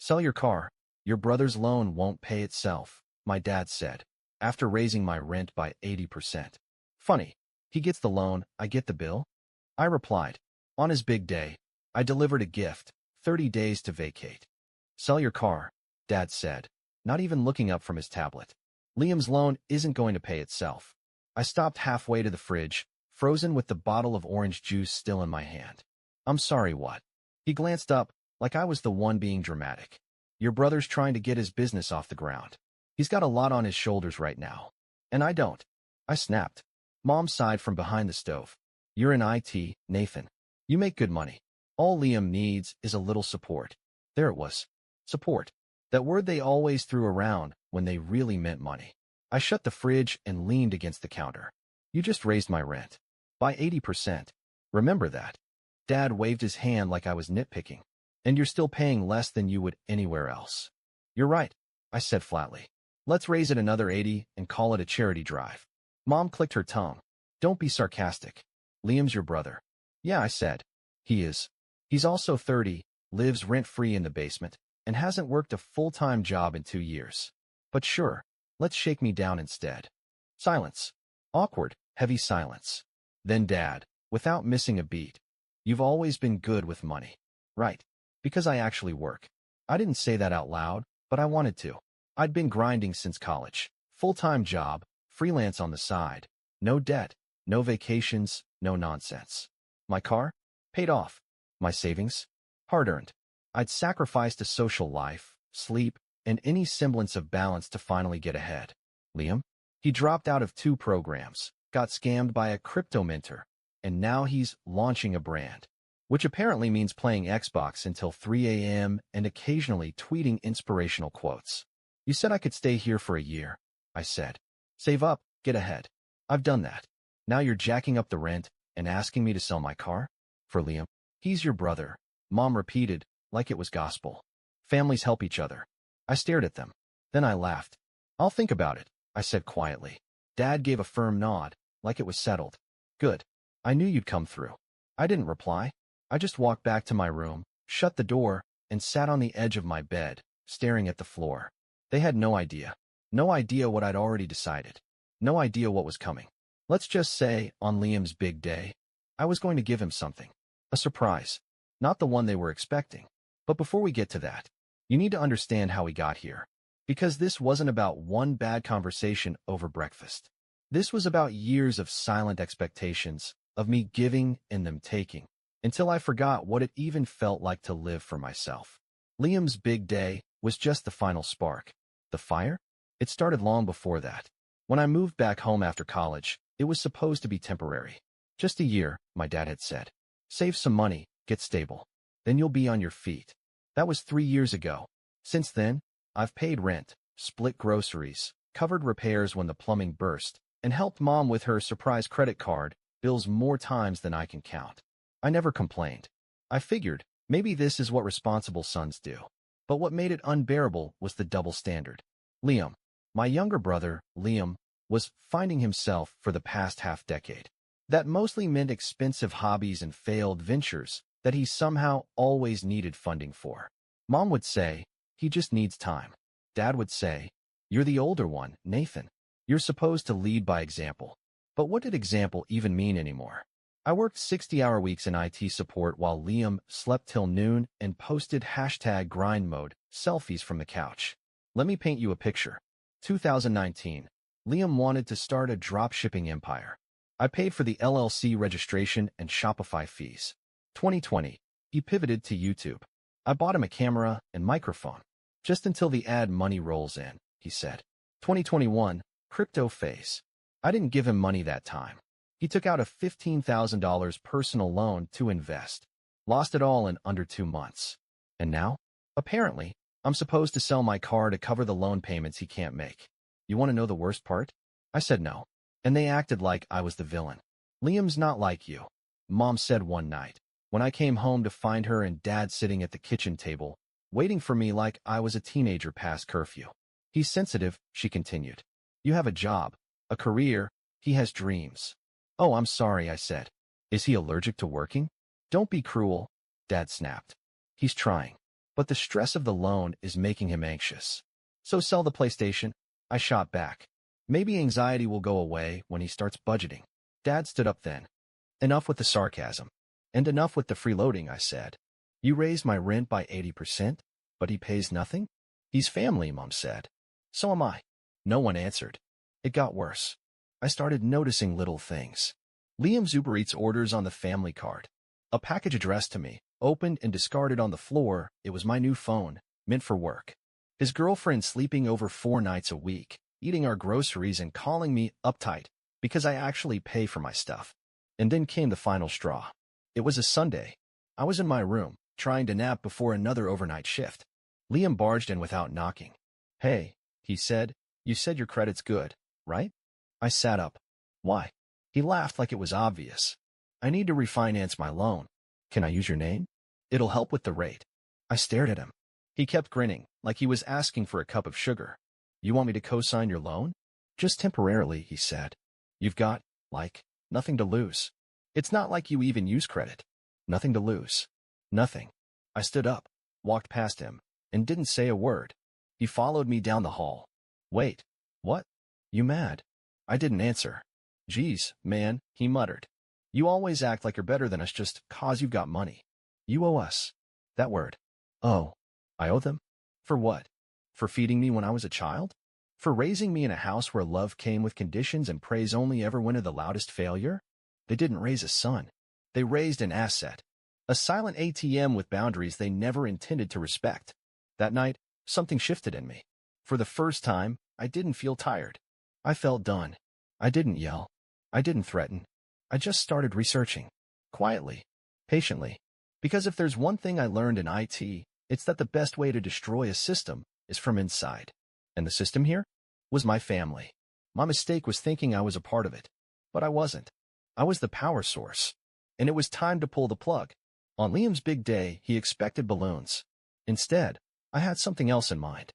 Sell your car. Your brother's loan won't pay itself, my dad said, after raising my rent by 80%. Funny. He gets the loan, I get the bill? I replied. On his big day, I delivered a gift, 30 days to vacate. Sell your car, Dad said, not even looking up from his tablet. Liam's loan isn't going to pay itself. I stopped halfway to the fridge, frozen with the bottle of orange juice still in my hand. I'm sorry, what? He glanced up, like I was the one being dramatic. Your brother's trying to get his business off the ground. He's got a lot on his shoulders right now. And I don't. I snapped. Mom sighed from behind the stove. You're in IT, Nathan. You make good money. All Liam needs is a little support. There it was. Support. That word they always threw around when they really meant money. I shut the fridge and leaned against the counter. You just raised my rent. By 80%. Remember that. Dad waved his hand like I was nitpicking. And you're still paying less than you would anywhere else. You're right, I said flatly. Let's raise it another 80 and call it a charity drive. Mom clicked her tongue. Don't be sarcastic. Liam's your brother. Yeah, I said. He is. He's also 30, lives rent-free in the basement, and hasn't worked a full-time job in 2 years. But sure, let's shake me down instead. Silence. Awkward, heavy silence. Then Dad, without missing a beat. You've always been good with money. Right. Because I actually work. I didn't say that out loud, but I wanted to. I'd been grinding since college. Full-time job, freelance on the side. No debt, no vacations, no nonsense. My car? Paid off. My savings? Hard-earned. I'd sacrificed a social life, sleep, and any semblance of balance to finally get ahead. Liam? He dropped out of 2 programs, got scammed by a crypto minter, and now he's launching a brand, which apparently means playing Xbox until 3 a.m. and occasionally tweeting inspirational quotes. You said I could stay here for a year, I said. Save up, get ahead. I've done that. Now you're jacking up the rent and asking me to sell my car? For Liam. He's your brother, Mom repeated, like it was gospel. Families help each other. I stared at them. Then I laughed. I'll think about it, I said quietly. Dad gave a firm nod, like it was settled. Good. I knew you'd come through. I didn't reply. I just walked back to my room, shut the door, and sat on the edge of my bed, staring at the floor. They had no idea. No idea what I'd already decided. No idea what was coming. Let's just say, on Liam's big day, I was going to give him something. A surprise. Not the one they were expecting. But before we get to that, you need to understand how we got here. Because this wasn't about one bad conversation over breakfast. This was about years of silent expectations, of me giving and them taking, until I forgot what it even felt like to live for myself. Liam's big day was just the final spark. The fire? It started long before that. When I moved back home after college, it was supposed to be temporary. Just a year, my dad had said. Save some money, get stable. Then you'll be on your feet. That was 3 years ago. Since then, I've paid rent, split groceries, covered repairs when the plumbing burst, and helped Mom with her surprise credit card bills more times than I can count. I never complained. I figured, maybe this is what responsible sons do. But what made it unbearable was the double standard. Liam, my younger brother, Liam, was finding himself for the past half-decade. That mostly meant expensive hobbies and failed ventures that he somehow always needed funding for. Mom would say, he just needs time. Dad would say, you're the older one, Nathan. You're supposed to lead by example. But what did example even mean anymore? I worked 60-hour weeks in IT support while Liam slept till noon and posted #grind mode selfies from the couch. Let me paint you a picture. 2019. Liam wanted to start a dropshipping empire. I paid for the LLC registration and Shopify fees. 2020. He pivoted to YouTube. I bought him a camera and microphone. Just until the ad money rolls in, he said. 2021. Crypto phase. I didn't give him money that time. He took out a $15,000 personal loan to invest. Lost it all in under 2 months. And now? Apparently, I'm supposed to sell my car to cover the loan payments he can't make. You want to know the worst part? I said no. And they acted like I was the villain. Liam's not like you, Mom said one night, when I came home to find her and Dad sitting at the kitchen table, waiting for me like I was a teenager past curfew. He's sensitive, she continued. You have a job, a career, he has dreams. Oh, I'm sorry, I said. Is he allergic to working? Don't be cruel, Dad snapped. He's trying. but the stress of the loan is making him anxious. So sell the PlayStation, I shot back. Maybe anxiety will go away when he starts budgeting. Dad stood up then. Enough with the sarcasm. And enough with the freeloading, I said. You raised my rent by 80%, but he pays nothing? He's family, Mom said. So am I. No one answered. It got worse. I started noticing little things. Liam's Uber Eats orders on the family card. A package addressed to me, opened and discarded on the floor. It was my new phone, meant for work. His girlfriend sleeping over 4 nights a week, eating our groceries and calling me uptight because I actually pay for my stuff. And then came the final straw. It was a Sunday. I was in my room, trying to nap before another overnight shift. Liam barged in without knocking. Hey, he said, you said your credit's good, right? I sat up. Why? He laughed like it was obvious. I need to refinance my loan. Can I use your name? It'll help with the rate. I stared at him. He kept grinning, like he was asking for a cup of sugar. You want me to co-sign your loan? Just temporarily, he said. You've got, nothing to lose. It's not like you even use credit. Nothing to lose. Nothing. I stood up, walked past him, and didn't say a word. He followed me down the hall. Wait. What? You mad? I didn't answer. Geez, man, he muttered. You always act like you're better than us just 'cause you've got money. You owe us. That word. Oh. I owe them? For what? For feeding me when I was a child? For raising me in a house where love came with conditions and praise only ever went to the loudest failure? They didn't raise a son. They raised an asset. A silent ATM with boundaries they never intended to respect. That night, something shifted in me. For the first time, I didn't feel tired. I felt done. I didn't yell. I didn't threaten. I just started researching. Quietly. Patiently. Because if there's one thing I learned in IT, it's that the best way to destroy a system is from inside. And the system here was my family. My mistake was thinking I was a part of it. But I wasn't. I was the power source. And it was time to pull the plug. On Liam's big day, he expected balloons. Instead, I had something else in mind.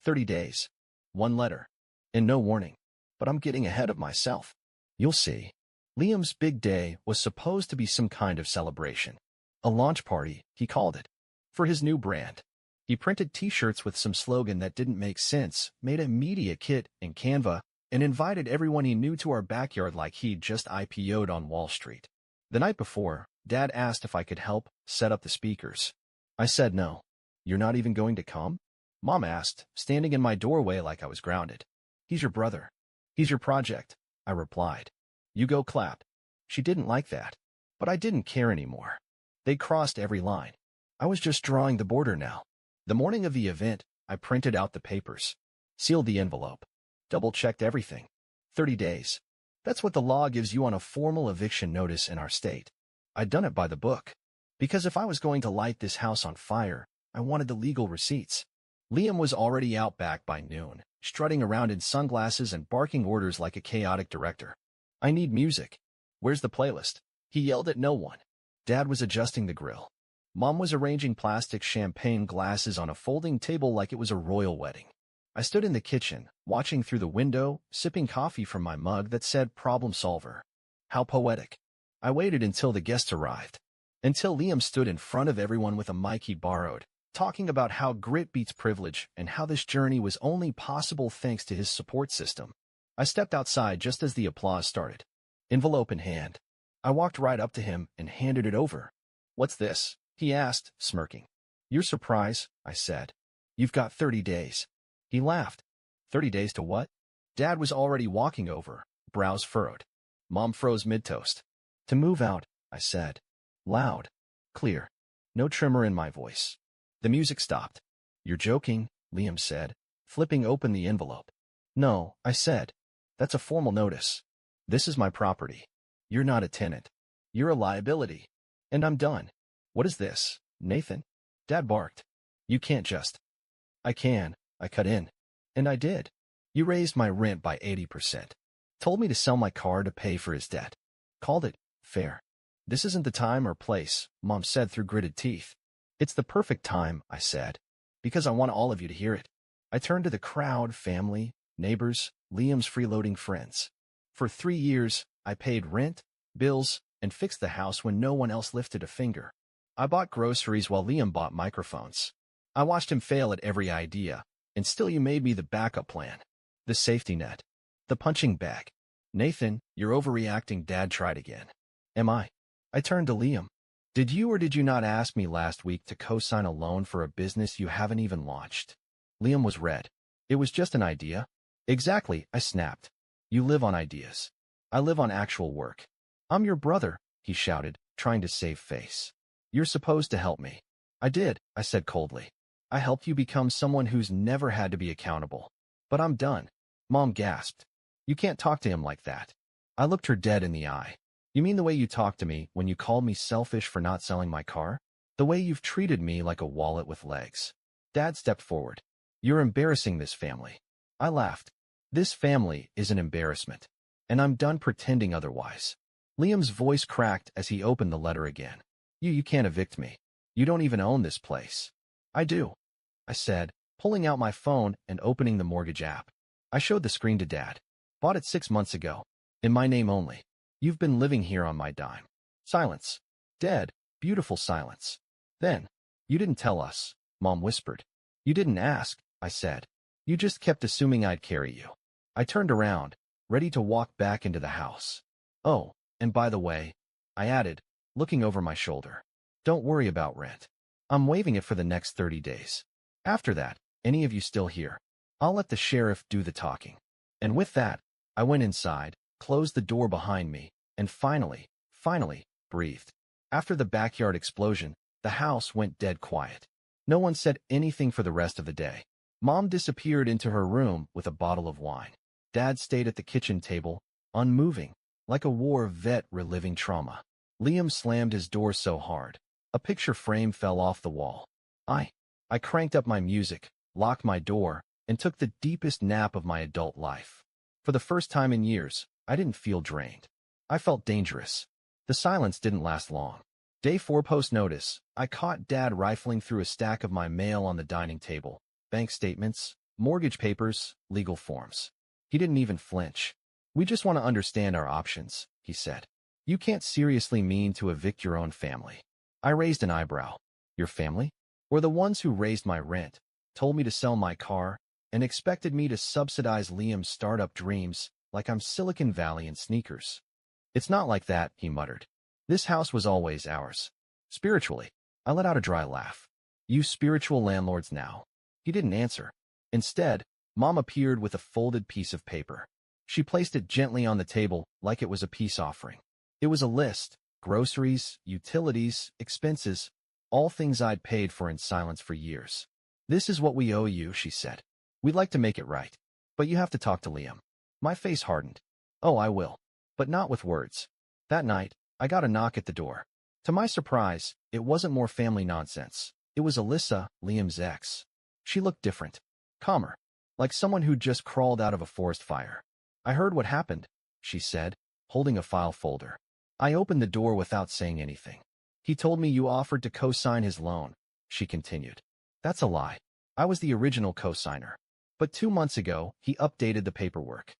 30 days. 1 letter. And no warning. But I'm getting ahead of myself. You'll see. Liam's big day was supposed to be some kind of celebration. A launch party, he called it. For his new brand. He printed t-shirts with some slogan that didn't make sense, made a media kit in Canva, and invited everyone he knew to our backyard like he'd just IPO'd on Wall Street. The night before, Dad asked if I could help set up the speakers. I said no. You're not even going to come? Mom asked, standing in my doorway like I was grounded. He's your brother. He's your project, I replied. You go clap. She didn't like that. But I didn't care anymore. They crossed every line. I was just drawing the border now. The morning of the event, I printed out the papers, sealed the envelope, double-checked everything. 30 days. That's what the law gives you on a formal eviction notice in our state. I'd done it by the book. Because if I was going to light this house on fire, I wanted the legal receipts. Liam was already out back by noon, strutting around in sunglasses and barking orders like a chaotic director. I need music. Where's the playlist? He yelled at no one. Dad was adjusting the grill. Mom was arranging plastic champagne glasses on a folding table like it was a royal wedding. I stood in the kitchen, watching through the window, sipping coffee from my mug that said problem solver. How poetic. I waited until the guests arrived. Until Liam stood in front of everyone with a mic he borrowed, talking about how grit beats privilege and how this journey was only possible thanks to his support system. I stepped outside just as the applause started. Envelope in hand. I walked right up to him and handed it over. What's this? He asked, smirking. Your surprise, I said. You've got 30 days. He laughed. 30 days to what? Dad was already walking over, brows furrowed. Mom froze mid-toast. To move out, I said. Loud. Clear. No tremor in my voice. The music stopped. You're joking, Liam said, flipping open the envelope. No, I said. That's a formal notice. This is my property. You're not a tenant. You're a liability. And I'm done. What is this, Nathan? Dad barked. You can't just. I can, I cut in. And I did. You raised my rent by 80%. Told me to sell my car to pay for his debt. Called it fair. This isn't the time or place, Mom said through gritted teeth. It's the perfect time, I said. Because I want all of you to hear it. I turned to the crowd, family, neighbors, Liam's freeloading friends. For 3 years, I paid rent, bills, and fixed the house when no one else lifted a finger. I bought groceries while Liam bought microphones. I watched him fail at every idea, and still you made me the backup plan. The safety net. The punching bag. Nathan, you're overreacting. Dad tried again. Am I? I turned to Liam. Did you or did you not ask me last week to co-sign a loan for a business you haven't even launched? Liam was red. It was just an idea. Exactly, I snapped. You live on ideas. I live on actual work. I'm your brother, he shouted, trying to save face. You're supposed to help me. I did, I said coldly. I helped you become someone who's never had to be accountable. But I'm done. Mom gasped. You can't talk to him like that. I looked her dead in the eye. You mean the way you talked to me when you called me selfish for not selling my car? The way you've treated me like a wallet with legs? Dad stepped forward. You're embarrassing this family. I laughed. This family is an embarrassment. And I'm done pretending otherwise. Liam's voice cracked as he opened the letter again. You can't evict me. You don't even own this place. I do, I said, pulling out my phone and opening the mortgage app. I showed the screen to Dad. Bought it 6 months ago. In my name only. You've been living here on my dime. Silence. Dead, beautiful silence. Then, you didn't tell us, Mom whispered. You didn't ask, I said. You just kept assuming I'd carry you. I turned around, ready to walk back into the house. Oh, and by the way, I added, looking over my shoulder. Don't worry about rent. I'm waiving it for the next 30 days. After that, any of you still here, I'll let the sheriff do the talking. And with that, I went inside, closed the door behind me, and finally, breathed. After the backyard explosion, the house went dead quiet. No one said anything for the rest of the day. Mom disappeared into her room with a bottle of wine. Dad stayed at the kitchen table, unmoving, like a war vet reliving trauma. Liam slammed his door so hard, a picture frame fell off the wall. I cranked up my music, locked my door, and took the deepest nap of my adult life. For the first time in years, I didn't feel drained. I felt dangerous. The silence didn't last long. Day 4 post notice. I caught Dad rifling through a stack of my mail on the dining table. Bank statements, mortgage papers, legal forms. He didn't even flinch. We just want to understand our options, he said. You can't seriously mean to evict your own family. I raised an eyebrow. Your family? Or the ones who raised my rent, told me to sell my car, and expected me to subsidize Liam's startup dreams like I'm Silicon Valley in sneakers. It's not like that, he muttered. This house was always ours. Spiritually. I let out a dry laugh. You spiritual landlords now. He didn't answer. Instead, Mom appeared with a folded piece of paper. She placed it gently on the table like it was a peace offering. It was a list, groceries, utilities, expenses, all things I'd paid for in silence for years. This is what we owe you, she said. We'd like to make it right. But you have to talk to Liam. My face hardened. Oh, I will. But not with words. That night, I got a knock at the door. To my surprise, it wasn't more family nonsense. It was Alyssa, Liam's ex. She looked different. Calmer. Like someone who'd just crawled out of a forest fire. I heard what happened, she said, holding a file folder. I opened the door without saying anything. He told me you offered to co-sign his loan, she continued. That's a lie. I was the original co-signer. But 2 months ago, he updated the paperwork.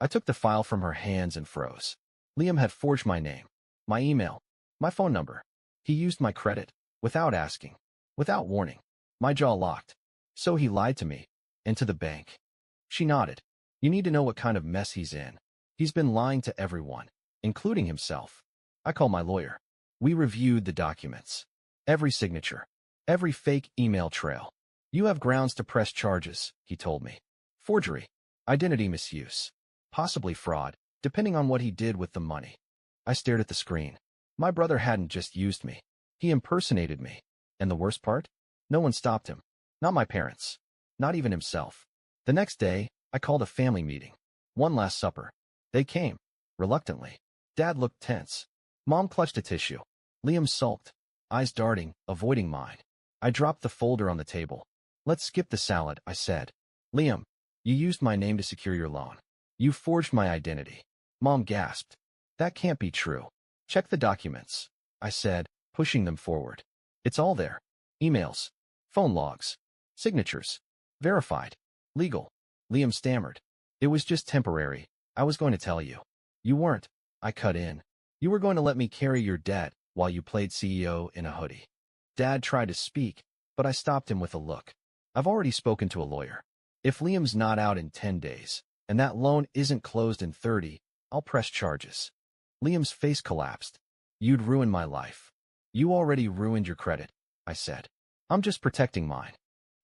I took the file from her hands and froze. Liam had forged my name, my email, my phone number. He used my credit, without asking, without warning. My jaw locked. So he lied to me, and to the bank. She nodded. You need to know what kind of mess he's in. He's been lying to everyone, including himself. I called my lawyer. We reviewed the documents. Every signature. Every fake email trail. You have grounds to press charges, he told me. Forgery. Identity misuse. Possibly fraud, depending on what he did with the money. I stared at the screen. My brother hadn't just used me. He impersonated me. And the worst part? No one stopped him. Not my parents. Not even himself. The next day, I called a family meeting. One last supper. They came. Reluctantly. Dad looked tense. Mom clutched a tissue. Liam sulked, eyes darting, avoiding mine. I dropped the folder on the table. Let's skip the salad, I said. Liam, you used my name to secure your loan. You forged my identity. Mom gasped. That can't be true. Check the documents, I said, pushing them forward. It's all there. Emails. Phone logs. Signatures. Verified. Legal. Liam stammered. It was just temporary. I was going to tell you. You weren't. I cut in. You were going to let me carry your debt while you played CEO in a hoodie. Dad tried to speak, but I stopped him with a look. I've already spoken to a lawyer. If Liam's not out in 10 days, and that loan isn't closed in 30, I'll press charges. Liam's face collapsed. You'd ruin my life. You already ruined your credit, I said. I'm just protecting mine.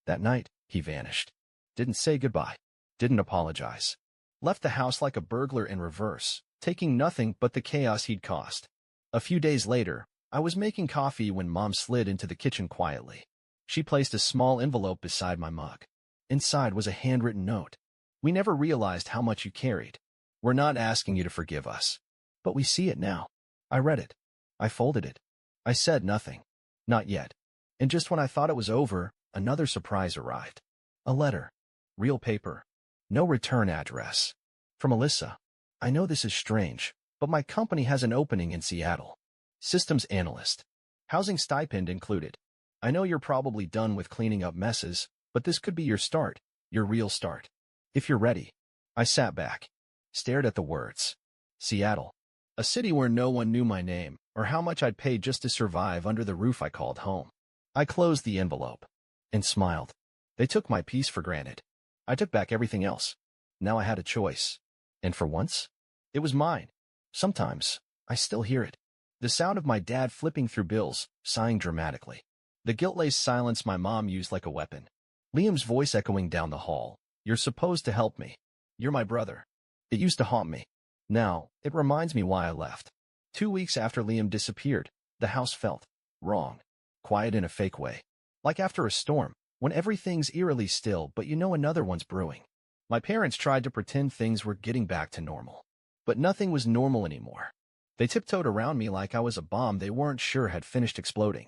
That night, he vanished. Didn't say goodbye. Didn't apologize. Left the house like a burglar in reverse, taking nothing but the chaos he'd caused. A few days later, I was making coffee when Mom slid into the kitchen quietly. She placed a small envelope beside my mug. Inside was a handwritten note. We never realized how much you carried. We're not asking you to forgive us. But we see it now. I read it. I folded it. I said nothing. Not yet. And just when I thought it was over, another surprise arrived. A letter. Real paper. No return address. From Alyssa. I know this is strange, but my company has an opening in Seattle. Systems analyst. Housing stipend included. I know you're probably done with cleaning up messes, but this could be your start, your real start. If you're ready. I sat back. Stared at the words. Seattle. A city where no one knew my name, or how much I'd paid just to survive under the roof I called home. I closed the envelope. And smiled. They took my peace for granted. I took back everything else. Now I had a choice. And for once, it was mine. Sometimes, I still hear it. The sound of my dad flipping through bills, sighing dramatically. The guilt-laced silence my mom used like a weapon. Liam's voice echoing down the hall. You're supposed to help me. You're my brother. It used to haunt me. Now, it reminds me why I left. 2 weeks after Liam disappeared, the house felt wrong. Quiet in a fake way. Like after a storm, when everything's eerily still but you know another one's brewing. My parents tried to pretend things were getting back to normal. But nothing was normal anymore. They tiptoed around me like I was a bomb they weren't sure had finished exploding.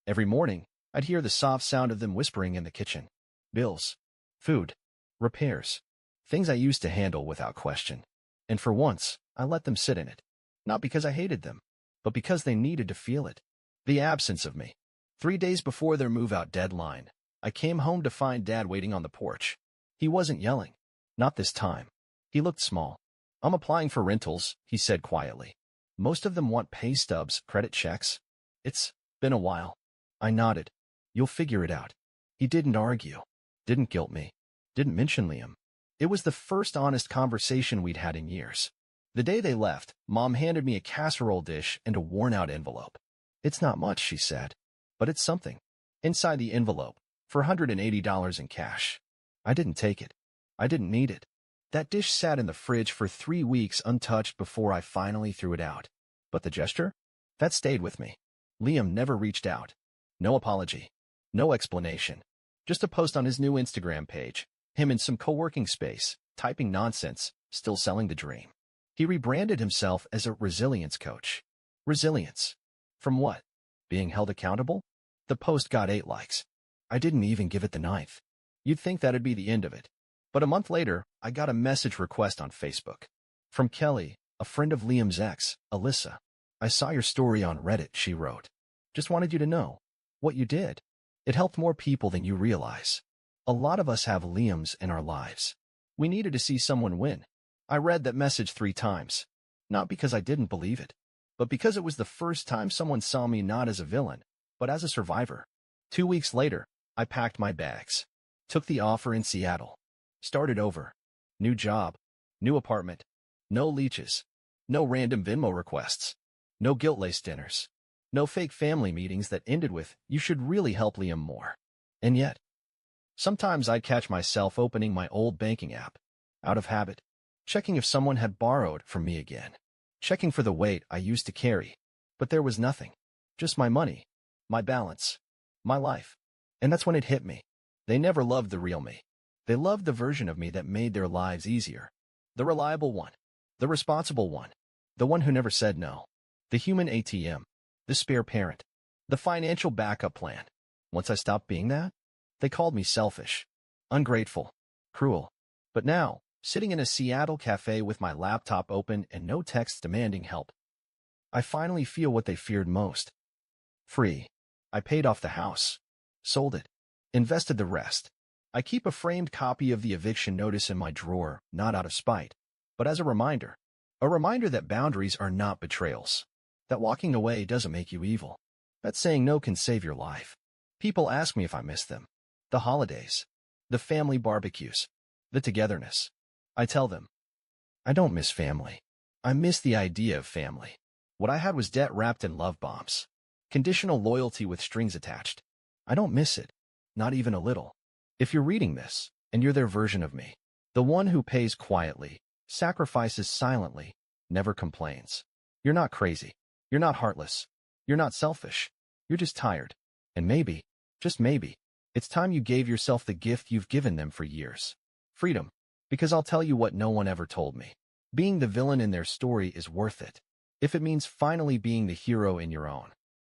Every morning, I'd hear the soft sound of them whispering in the kitchen. Bills. Food. Repairs. Things I used to handle without question. And for once, I let them sit in it. Not because I hated them, but because they needed to feel it. The absence of me. 3 days before their move-out deadline, I came home to find Dad waiting on the porch. He wasn't yelling. Not this time. He looked small. I'm applying for rentals, he said quietly. Most of them want pay stubs, credit checks. It's been a while. I nodded. You'll figure it out. He didn't argue. Didn't guilt me. Didn't mention Liam. It was the first honest conversation we'd had in years. The day they left, Mom handed me a casserole dish and a worn-out envelope. It's not much, she said. But it's something. Inside the envelope, $480 in cash. I didn't take it. I didn't need it. That dish sat in the fridge for 3 weeks untouched before I finally threw it out. But the gesture? That stayed with me. Liam never reached out. No apology. No explanation. Just a post on his new Instagram page. Him in some co-working space, typing nonsense, still selling the dream. He rebranded himself as a resilience coach. Resilience. From what? Being held accountable? The post got 8 likes. I didn't even give it the 9th. You'd think that'd be the end of it. But a month later, I got a message request on Facebook. From Kelly, a friend of Liam's ex, Alyssa. I saw your story on Reddit, she wrote. Just wanted you to know what you did. It helped more people than you realize. A lot of us have Liams in our lives. We needed to see someone win. I read that message 3 times. Not because I didn't believe it, but because it was the first time someone saw me not as a villain, but as a survivor. 2 weeks later, I packed my bags. Took the offer in Seattle. Started over. New job. New apartment. No leeches. No random Venmo requests. No guilt-laced dinners. No fake family meetings that ended with, you should really help Liam more. And yet, sometimes I'd catch myself opening my old banking app. Out of habit. Checking if someone had borrowed from me again. Checking for the weight I used to carry. But there was nothing. Just my money. My balance. My life. And that's when it hit me. They never loved the real me. They loved the version of me that made their lives easier. The reliable one. The responsible one. The one who never said no. The human ATM. The spare parent. The financial backup plan. Once I stopped being that, they called me selfish. Ungrateful. Cruel. But now, sitting in a Seattle cafe with my laptop open and no texts demanding help, I finally feel what they feared most. Free. I paid off the house. Sold it. Invested the rest. I keep a framed copy of the eviction notice in my drawer, not out of spite, but as a reminder. A reminder that boundaries are not betrayals. That walking away doesn't make you evil. That saying no can save your life. People ask me if I miss them. The holidays. The family barbecues. The togetherness. I tell them, I don't miss family. I miss the idea of family. What I had was debt wrapped in love bombs. Conditional loyalty with strings attached. I don't miss it. Not even a little. If you're reading this, and you're their version of me, the one who pays quietly, sacrifices silently, never complains. You're not crazy. You're not heartless. You're not selfish. You're just tired. And maybe, just maybe, it's time you gave yourself the gift you've given them for years. Freedom. Because I'll tell you what no one ever told me. Being the villain in their story is worth it. If it means finally being the hero in your own.